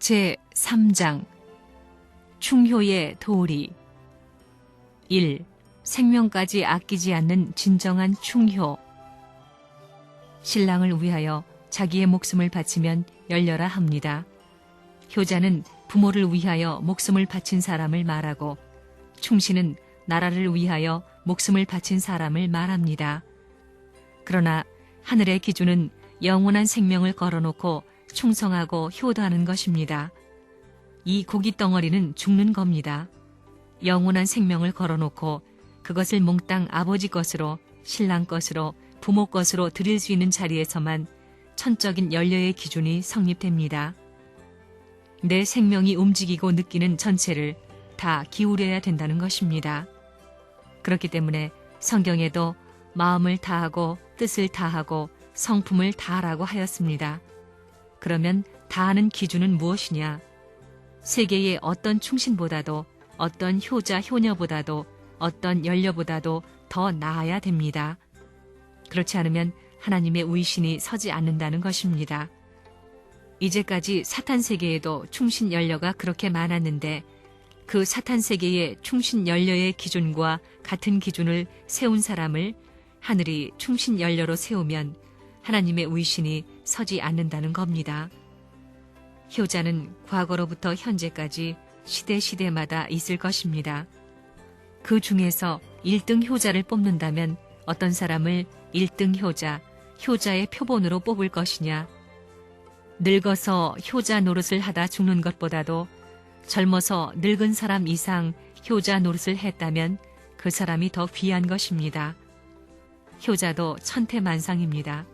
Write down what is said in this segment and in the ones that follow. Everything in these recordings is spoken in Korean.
제3장 충효의 도리 1. 생명까지 아끼지 않는 진정한 충효. 신랑을 위하여 자기의 목숨을 바치면 열려라 합니다. 효자는 부모를 위하여 목숨을 바친 사람을 말하고 충신은 나라를 위하여 목숨을 바친 사람을 말합니다. 그러나 하늘의 기준은 영원한 생명을 걸어놓고 충성하고 효도하는 것입니다. 이 고기 덩어리는 죽는 겁니다. 영원한 생명을 걸어놓고 그것을 몽땅 아버지 것으로, 신랑 것으로, 부모 것으로 드릴 수 있는 자리에서만 천적인 연료의 기준이 성립됩니다. 내 생명이 움직이고 느끼는 전체를 다 기울여야 된다는 것입니다. 그렇기 때문에 성경에도 마음을 다하고 뜻을 다하고 성품을 다하라고 하였습니다. 그러면 다하는 기준은 무엇이냐? 세계의 어떤 충신보다도 어떤 효자 효녀보다도 어떤 연료보다도 더 나아야 됩니다. 그렇지 않으면 하나님의 위신이 서지 않는다는 것입니다. 이제까지 사탄 세계에도 충신 연료가 그렇게 많았는데 그 사탄 세계의 충신 연료의 기준과 같은 기준을 세운 사람을 하늘이 충신 연료로 세우면 하나님의 위신이 서지 않는다는 겁니다. 효자는 과거로부터 현재까지 시대마다 있을 것입니다. 그 중에서 1등 효자를 뽑는다면 어떤 사람을 1등 효자, 효자의 표본으로 뽑을 것이냐? 늙어서 효자 노릇을 하다 죽는 것보다도 젊어서 늙은 사람 이상 효자 노릇을 했다면 그 사람이 더 귀한 것입니다. 효자도 천태만상입니다.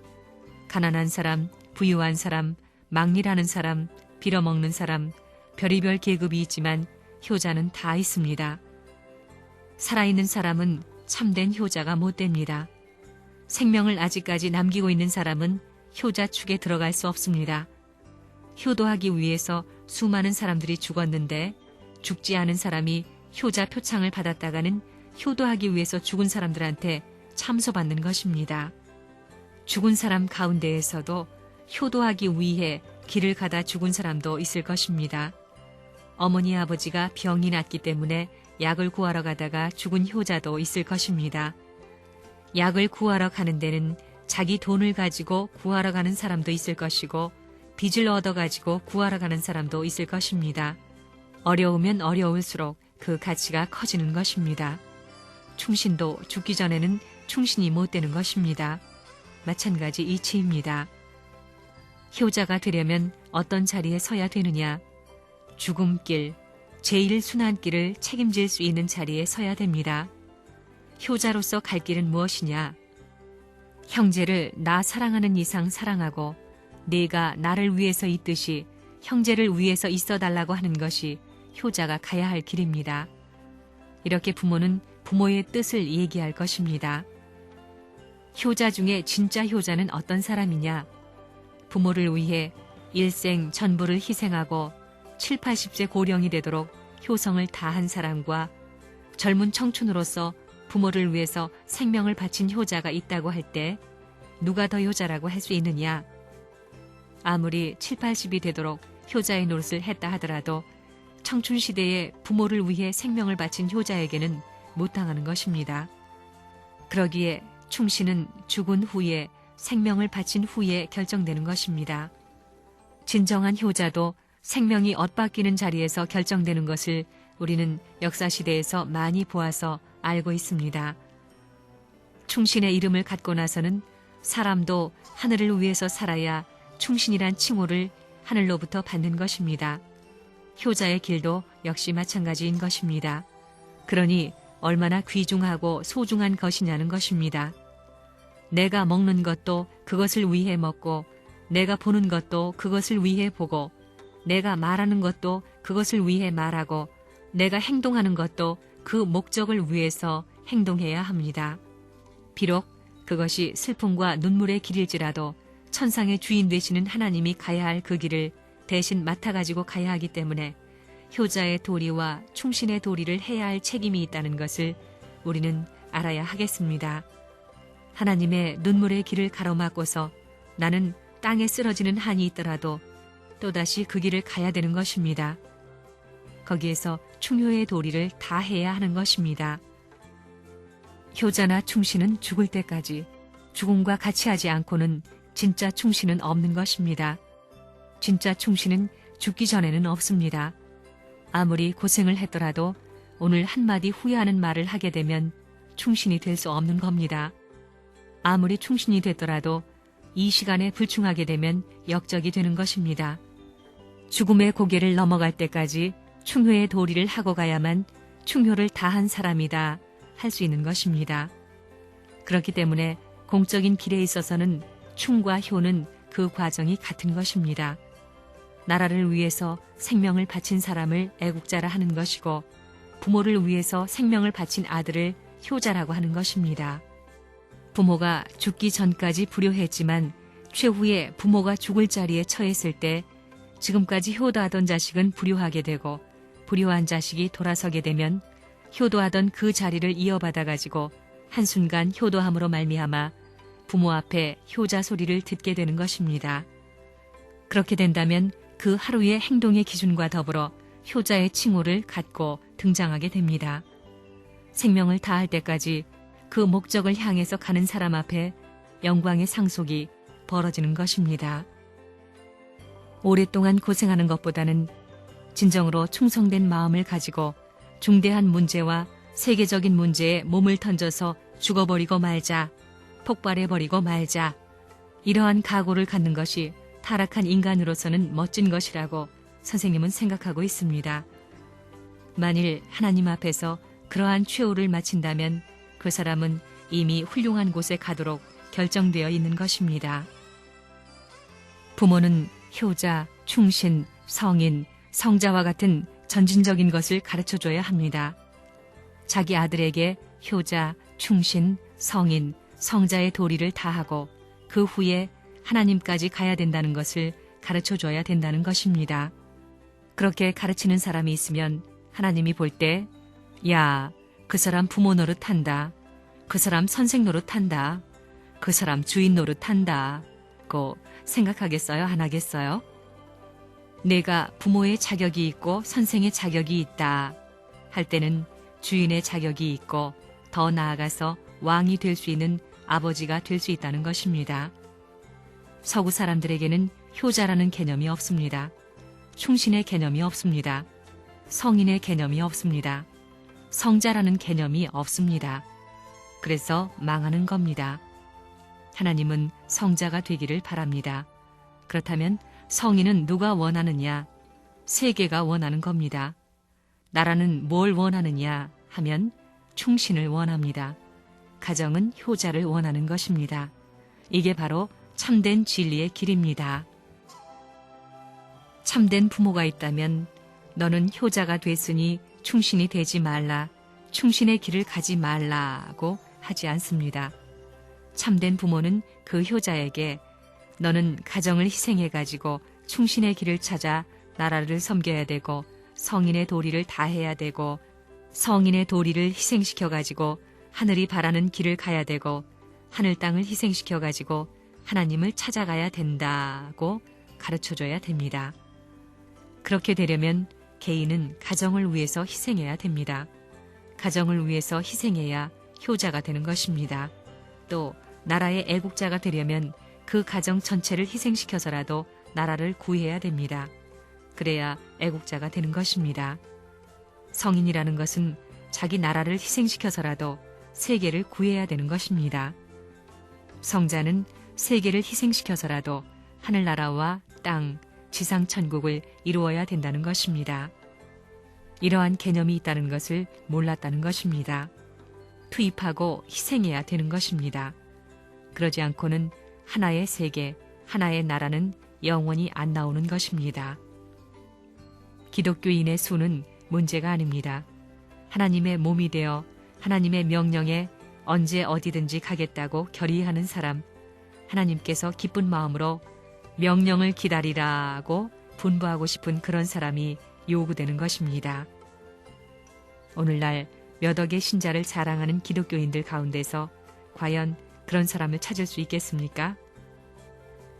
가난한 사람, 부유한 사람, 막일하는 사람, 빌어먹는 사람, 별의별 계급이 있지만 효자는 다 있습니다. 살아있는 사람은 참된 효자가 못 됩니다. 생명을 아직까지 남기고 있는 사람은 효자 축에 들어갈 수 없습니다. 효도하기 위해서 수많은 사람들이 죽었는데 죽지 않은 사람이 효자 표창을 받았다가는 효도하기 위해서 죽은 사람들한테 참소받는 것입니다. 죽은 사람 가운데에서도 효도하기 위해 길을 가다 죽은 사람도 있을 것입니다. 어머니 아버지가 병이 났기 때문에 약을 구하러 가다가 죽은 효자도 있을 것입니다. 약을 구하러 가는 데는 자기 돈을 가지고 구하러 가는 사람도 있을 것이고 빚을 얻어가지고 구하러 가는 사람도 있을 것입니다. 어려우면 어려울수록 그 가치가 커지는 것입니다. 충신도 죽기 전에는 충신이 못 되는 것입니다. 마찬가지 이치입니다. 효자가 되려면 어떤 자리에 서야 되느냐? 죽음길, 제일 순한 길을 책임질 수 있는 자리에 서야 됩니다. 효자로서 갈 길은 무엇이냐? 형제를 나 사랑하는 이상 사랑하고 네가 나를 위해서 있듯이 형제를 위해서 있어달라고 하는 것이 효자가 가야 할 길입니다. 이렇게 부모는 부모의 뜻을 얘기할 것입니다. 효자 중에 진짜 효자는 어떤 사람이냐? 부모를 위해 일생 전부를 희생하고 7, 80세 고령이 되도록 효성을 다한 사람과 젊은 청춘으로서 부모를 위해서 생명을 바친 효자가 있다고 할 때 누가 더 효자라고 할 수 있느냐? 아무리 7, 80이 되도록 효자의 노릇을 했다 하더라도 청춘 시대에 부모를 위해 생명을 바친 효자에게는 못 당하는 것입니다. 그러기에 충신은 죽은 후에 생명을 바친 후에 결정되는 것입니다. 진정한 효자도 생명이 엇바뀌는 자리에서 결정되는 것을 우리는 역사시대에서 많이 보아서 알고 있습니다. 충신의 이름을 갖고 나서는 사람도 하늘을 위해서 살아야 충신이란 칭호를 하늘로부터 받는 것입니다. 효자의 길도 역시 마찬가지인 것입니다. 그러니 얼마나 귀중하고 소중한 것이냐는 것입니다. 내가 먹는 것도 그것을 위해 먹고 내가 보는 것도 그것을 위해 보고 내가 말하는 것도 그것을 위해 말하고 내가 행동하는 것도 그 목적을 위해서 행동해야 합니다. 비록 그것이 슬픔과 눈물의 길일지라도 천상의 주인 되시는 하나님이 가야 할 그 길을 대신 맡아가지고 가야 하기 때문에 효자의 도리와 충신의 도리를 해야 할 책임이 있다는 것을 우리는 알아야 하겠습니다. 하나님의 눈물의 길을 가로막고서 나는 땅에 쓰러지는 한이 있더라도 또다시 그 길을 가야 되는 것입니다. 거기에서 충효의 도리를 다 해야 하는 것입니다. 효자나 충신은 죽을 때까지 죽음과 같이 하지 않고는 진짜 충신은 없는 것입니다. 진짜 충신은 죽기 전에는 없습니다. 아무리 고생을 했더라도 오늘 한마디 후회하는 말을 하게 되면 충신이 될 수 없는 겁니다. 아무리 충신이 됐더라도 이 시간에 불충하게 되면 역적이 되는 것입니다. 죽음의 고개를 넘어갈 때까지 충효의 도리를 하고 가야만 충효를 다한 사람이다 할 수 있는 것입니다. 그렇기 때문에 공적인 길에 있어서는 충과 효는 그 과정이 같은 것입니다. 나라를 위해서 생명을 바친 사람을 애국자라 하는 것이고 부모를 위해서 생명을 바친 아들을 효자라고 하는 것입니다. 부모가 죽기 전까지 불효했지만 최후에 부모가 죽을 자리에 처했을 때 지금까지 효도하던 자식은 불효하게 되고 불효한 자식이 돌아서게 되면 효도하던 그 자리를 이어받아 가지고 한순간 효도함으로 말미암아 부모 앞에 효자 소리를 듣게 되는 것입니다. 그렇게 된다면 그 하루의 행동의 기준과 더불어 효자의 칭호를 갖고 등장하게 됩니다. 생명을 다할 때까지 그 목적을 향해서 가는 사람 앞에 영광의 상속이 벌어지는 것입니다. 오랫동안 고생하는 것보다는 진정으로 충성된 마음을 가지고 중대한 문제와 세계적인 문제에 몸을 던져서 죽어버리고 말자, 폭발해버리고 말자, 이러한 각오를 갖는 것이 타락한 인간으로서는 멋진 것이라고 선생님은 생각하고 있습니다. 만일 하나님 앞에서 그러한 최후를 마친다면 그 사람은 이미 훌륭한 곳에 가도록 결정되어 있는 것입니다. 부모는 효자, 충신, 성인, 성자와 같은 전진적인 것을 가르쳐줘야 합니다. 자기 아들에게 효자, 충신, 성인, 성자의 도리를 다하고 그 후에 하나님까지 가야 된다는 것을 가르쳐줘야 된다는 것입니다. 그렇게 가르치는 사람이 있으면 하나님이 볼 때 야, 그 사람 부모 노릇한다. 그 사람 선생 노릇한다. 그 사람 주인 노릇한다. 고 생각하겠어요? 안 하겠어요? 내가 부모의 자격이 있고 선생의 자격이 있다 할 때는 주인의 자격이 있고 더 나아가서 왕이 될 수 있는 아버지가 될 수 있다는 것입니다. 서구 사람들에게는 효자라는 개념이 없습니다. 충신의 개념이 없습니다. 성인의 개념이 없습니다. 성자라는 개념이 없습니다. 그래서 망하는 겁니다. 하나님은 성자가 되기를 바랍니다. 그렇다면 성인은 누가 원하느냐? 세계가 원하는 겁니다. 나라는 뭘 원하느냐 하면 충신을 원합니다. 가정은 효자를 원하는 것입니다. 이게 바로 참된 진리의 길입니다. 참된 부모가 있다면 너는 효자가 됐으니 충신이 되지 말라, 충신의 길을 가지 말라고 하지 않습니다. 참된 부모는 그 효자에게 너는 가정을 희생해가지고 충신의 길을 찾아 나라를 섬겨야 되고 성인의 도리를 다해야 되고 성인의 도리를 희생시켜가지고 하늘이 바라는 길을 가야 되고 하늘 땅을 희생시켜가지고 하나님을 찾아가야 된다고 가르쳐줘야 됩니다. 그렇게 되려면 개인은 가정을 위해서 희생해야 됩니다. 가정을 위해서 희생해야 효자가 되는 것입니다. 또 나라의 애국자가 되려면 그 가정 전체를 희생시켜서라도 나라를 구해야 됩니다. 그래야 애국자가 되는 것입니다. 성인이라는 것은 자기 나라를 희생시켜서라도 세계를 구해야 되는 것입니다. 성자는 세계를 희생시켜서라도 하늘나라와 땅, 지상천국을 이루어야 된다는 것입니다. 이러한 개념이 있다는 것을 몰랐다는 것입니다. 투입하고 희생해야 되는 것입니다. 그러지 않고는 하나의 세계, 하나의 나라는 영원히 안 나오는 것입니다. 기독교인의 수는 문제가 아닙니다. 하나님의 몸이 되어 하나님의 명령에 언제 어디든지 가겠다고 결의하는 사람, 하나님께서 기쁜 마음으로 명령을 기다리라고 분부하고 싶은 그런 사람이 요구되는 것입니다. 오늘날 몇 억의 신자를 자랑하는 기독교인들 가운데서 과연 그런 사람을 찾을 수 있겠습니까?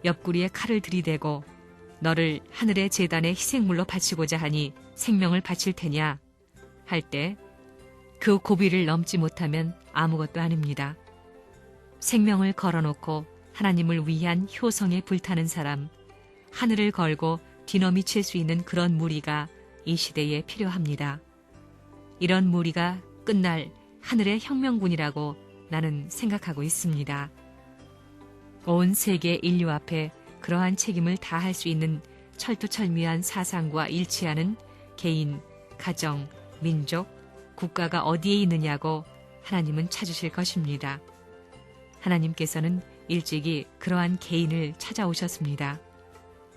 옆구리에 칼을 들이대고 너를 하늘의 제단에 희생물로 바치고자 하니 생명을 바칠 테냐 할 때 그 고비를 넘지 못하면 아무것도 아닙니다. 생명을 걸어놓고 하나님을 위한 효성에 불타는 사람, 하늘을 걸고 뒤넘이칠 수 있는 그런 무리가 이 시대에 필요합니다. 이런 무리가 끝날 하늘의 혁명군이라고 나는 생각하고 있습니다. 온 세계 인류 앞에 그러한 책임을 다할 수 있는 철두철미한 사상과 일치하는 개인, 가정, 민족, 국가가 어디에 있느냐고 하나님은 찾으실 것입니다. 하나님께서는 일찍이 그러한 개인을 찾아오셨습니다.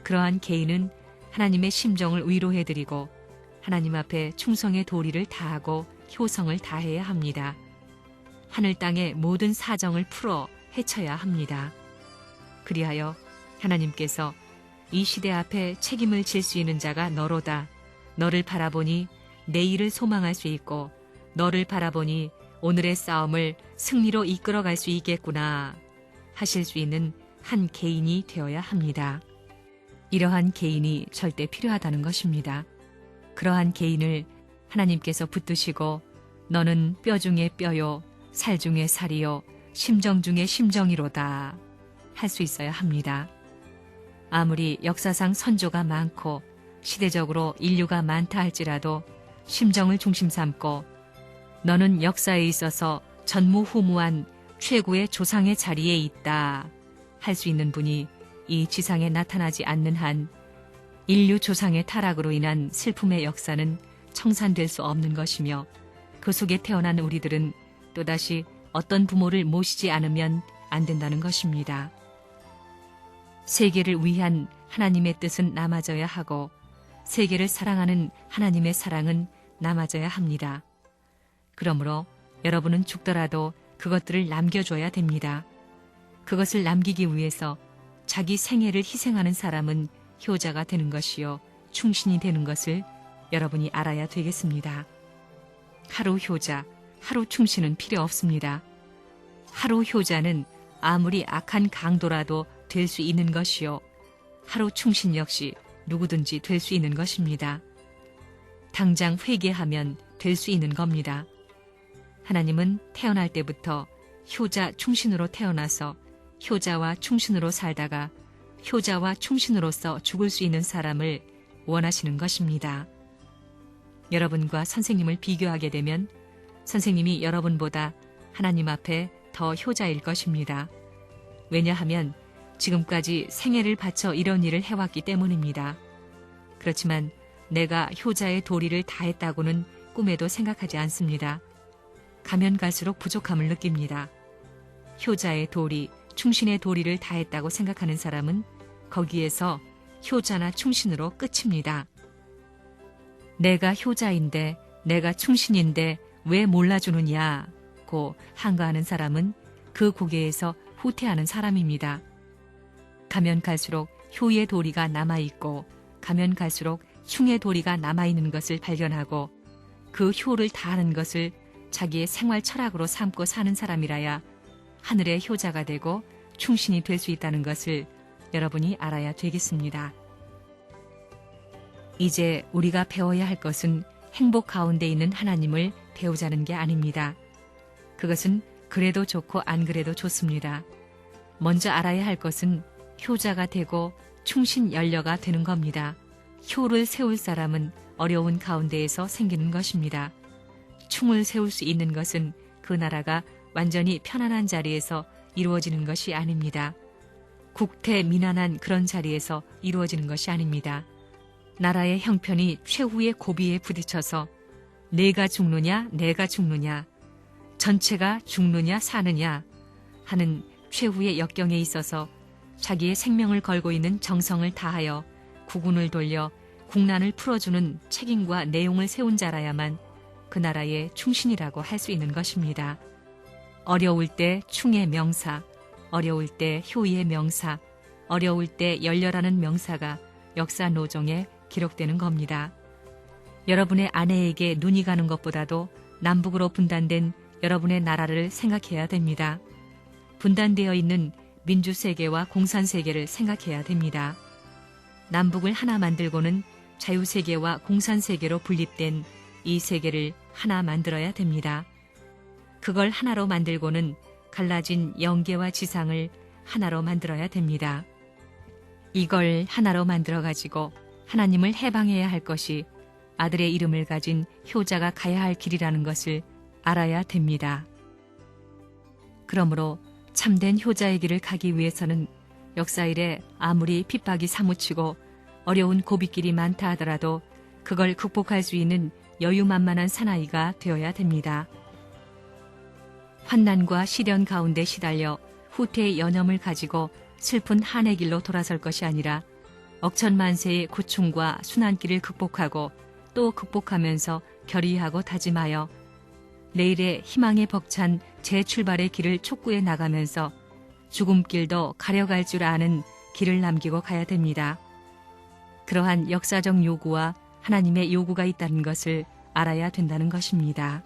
그러한 개인은 하나님의 심정을 위로해드리고 하나님 앞에 충성의 도리를 다하고 효성을 다해야 합니다. 하늘 땅의 모든 사정을 풀어 헤쳐야 합니다. 그리하여 하나님께서 이 시대 앞에 책임을 질 수 있는 자가 너로다. 너를 바라보니 내일을 소망할 수 있고 너를 바라보니 오늘의 싸움을 승리로 이끌어갈 수 있겠구나 하실 수 있는 한 개인이 되어야 합니다. 이러한 개인이 절대 필요하다는 것입니다. 그러한 개인을 하나님께서 붙드시고 너는 뼈 중에 뼈요 살 중에 살이요 심정 중에 심정이로다 할 수 있어야 합니다. 아무리 역사상 선조가 많고 시대적으로 인류가 많다 할지라도 심정을 중심 삼고 너는 역사에 있어서 전무후무한 최고의 조상의 자리에 있다 할 수 있는 분이 이 지상에 나타나지 않는 한 인류 조상의 타락으로 인한 슬픔의 역사는 청산될 수 없는 것이며 그 속에 태어난 우리들은 또다시 어떤 부모를 모시지 않으면 안 된다는 것입니다. 세계를 위한 하나님의 뜻은 남아져야 하고 세계를 사랑하는 하나님의 사랑은 남아져야 합니다. 그러므로 여러분은 죽더라도 그것들을 남겨줘야 됩니다. 그것을 남기기 위해서 자기 생애를 희생하는 사람은 효자가 되는 것이요 충신이 되는 것을 여러분이 알아야 되겠습니다. 하루 효자, 하루 충신은 필요 없습니다. 하루 효자는 아무리 악한 강도라도 될 수 있는 것이요 하루 충신 역시 누구든지 될 수 있는 것입니다. 당장 회개하면 될 수 있는 겁니다. 하나님은 태어날 때부터 효자 충신으로 태어나서 효자와 충신으로 살다가 효자와 충신으로서 죽을 수 있는 사람을 원하시는 것입니다. 여러분과 선생님을 비교하게 되면 선생님이 여러분보다 하나님 앞에 더 효자일 것입니다. 왜냐하면 지금까지 생애를 바쳐 이런 일을 해왔기 때문입니다. 그렇지만 내가 효자의 도리를 다했다고는 꿈에도 생각하지 않습니다. 가면 갈수록 부족함을 느낍니다. 효자의 도리, 충신의 도리를 다했다고 생각하는 사람은 거기에서 효자나 충신으로 끝입니다. 내가 효자인데 내가 충신인데 왜 몰라주느냐고 한가하는 사람은 그 고개에서 후퇴하는 사람입니다. 가면 갈수록 효의 도리가 남아있고 가면 갈수록 충의 도리가 남아있는 것을 발견하고 그 효를 다하는 것을 자기의 생활 철학으로 삼고 사는 사람이라야 하늘의 효자가 되고 충신이 될 수 있다는 것을 여러분이 알아야 되겠습니다. 이제 우리가 배워야 할 것은 행복 가운데 있는 하나님을 배우자는 게 아닙니다. 그것은 그래도 좋고 안 그래도 좋습니다. 먼저 알아야 할 것은 효자가 되고 충신 연려가 되는 겁니다. 효를 세울 사람은 어려운 가운데에서 생기는 것입니다. 충을 세울 수 있는 것은 그 나라가 완전히 편안한 자리에서 이루어지는 것이 아닙니다. 국태민안한 그런 자리에서 이루어지는 것이 아닙니다. 나라의 형편이 최후의 고비에 부딪혀서 내가 죽느냐 내가 죽느냐 전체가 죽느냐 사느냐 하는 최후의 역경에 있어서 자기의 생명을 걸고 있는 정성을 다하여 국운을 돌려 국난을 풀어주는 책임과 내용을 세운 자라야만 그 나라의 충신이라고 할 수 있는 것입니다. 어려울 때 충의 명사, 어려울 때 효의 명사, 어려울 때 열렬하는 명사가 역사 노정에 기록되는 겁니다. 여러분의 아내에게 눈이 가는 것보다도 남북으로 분단된 여러분의 나라를 생각해야 됩니다. 분단되어 있는 민주세계와 공산세계를 생각해야 됩니다. 남북을 하나 만들고는 자유세계와 공산세계로 분립된 이 세계를 하나 만들어야 됩니다. 그걸 하나로 만들고는 갈라진 영계와 지상을 하나로 만들어야 됩니다. 이걸 하나로 만들어가지고 하나님을 해방해야 할 것이 아들의 이름을 가진 효자가 가야 할 길이라는 것을 알아야 됩니다. 그러므로 참된 효자의 길을 가기 위해서는 역사 이래 아무리 핍박이 사무치고 어려운 고비길이 많다 하더라도 그걸 극복할 수 있는 여유만만한 사나이가 되어야 됩니다. 환난과 시련 가운데 시달려 후퇴의 여념을 가지고 슬픈 한의 길로 돌아설 것이 아니라 억천만세의 고충과 순환길을 극복하고 또 극복하면서 결의하고 다짐하여 내일의 희망에 벅찬 재출발의 길을 촉구해 나가면서 죽음길도 가려갈 줄 아는 길을 남기고 가야 됩니다. 그러한 역사적 요구와 하나님의 요구가 있다는 것을 알아야 된다는 것입니다.